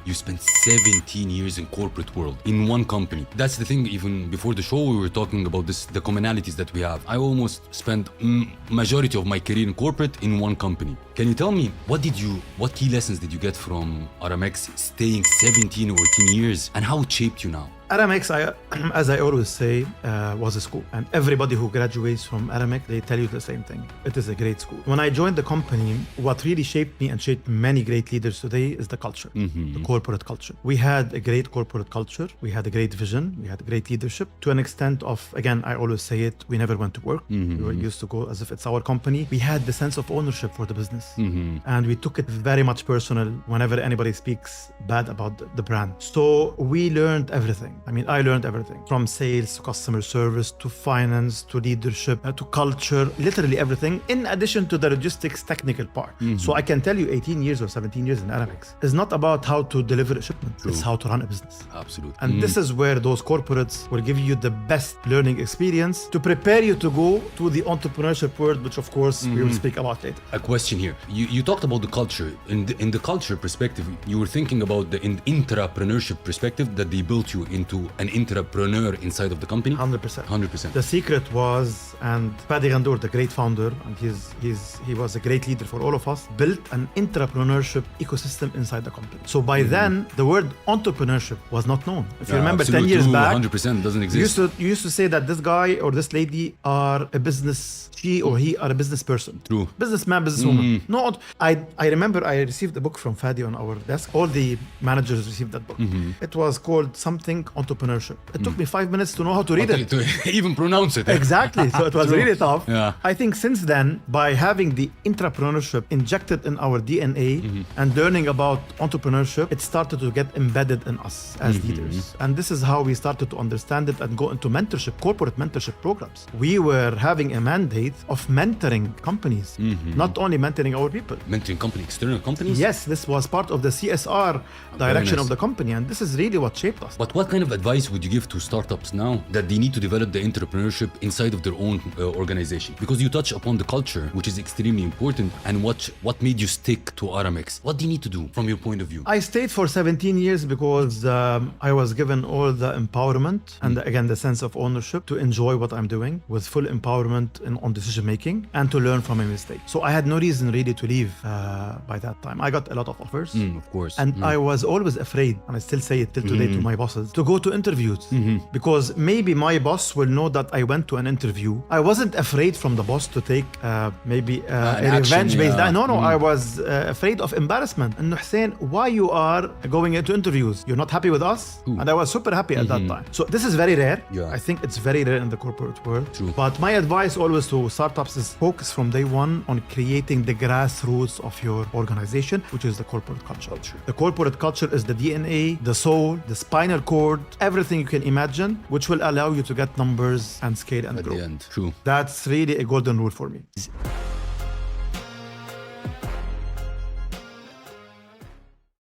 You spent 17 years in corporate world, in one company. That's the thing, even before the show, we were talking about this, the commonalities that we have. I almost spent majority of my career in corporate in one company. Can you tell me, what key lessons did you get from Aramex staying 17 or 18 years, and how it shaped you now? Aramex, as I always say, was a school. And everybody who graduates from Aramex, they tell you the same thing. It is a great school. When I joined the company, what really shaped me and shaped many great leaders today is the culture, the corporate culture. We had a great corporate culture. We had a great vision. We had great leadership to an extent of, again, I always say it, we never went to work. We were used to go as if it's our company. We had the sense of ownership for the business. And we took it very much personal whenever anybody speaks bad about the brand. So we learned everything. I mean, I learned everything from sales to customer service to finance to leadership to culture, literally everything, in addition to the logistics technical part. So I can tell you 18 years or 17 years in Aramex is not about how to deliver a shipment. It's how to run a business. Absolutely. And this is where those corporates will give you the best learning experience to prepare you to go to the entrepreneurship world, which of course we will speak about later. A question here. You talked about the culture. In the culture perspective, you were thinking about the intrapreneurship perspective that they built you into an entrepreneur inside of the company? 100%. 100%. The secret was, and Paddy Gandour, the great founder, and he was a great leader for all of us, built an entrepreneurship ecosystem inside the company. So by then, the word entrepreneurship was not known. If you remember 10 years back, 100% doesn't exist. You used to say that this guy or this lady are a business, she or he are a business person. True. Businessman, businesswoman. No, I remember I received a book from Fadi on our desk. All the managers received that book. It was called something entrepreneurship. It took me 5 minutes to know how to read it. To even pronounce it. Exactly. So it was really tough. Yeah. I think since then, by having the entrepreneurship injected in our DNA and learning about entrepreneurship, it started to get embedded in us as leaders. And this is how we started to understand it and go into mentorship, corporate mentorship programs. We were having a mandate of mentoring companies, not only mentoring our people. Mentoring company, external companies? Yes, this was part of the CSR direction of the company, and this is really what shaped us. But what kind of advice would you give to startups now that they need to develop the entrepreneurship inside of their own organization? Because you touch upon the culture, which is extremely important, and what made you stick to Aramex? What do you need to do from your point of view? I stayed for 17 years because I was given all the empowerment and again the sense of ownership to enjoy what I'm doing with full empowerment on decision making and to learn from a mistake. So I had no reason really to leave by that time. I got a lot of offers, of course, and I was always afraid, and I still say it till today to my bosses, to go to interviews because maybe my boss will know that I went to an interview. I wasn't afraid from the boss to take maybe a revenge based. No, I was afraid of embarrassment. And Hussein, why you are going into interviews? You're not happy with us? And I was super happy at that time. So this is very rare. Yeah. I think it's very rare in the corporate world. True. But my advice always to startups is focus from day one on creating the grassroots of your organization, which is the corporate culture. The corporate culture is the DNA, the soul, the spinal cord, everything you can imagine, which will allow you to get numbers and scale and grow. At the end. True. That's really a golden rule for me.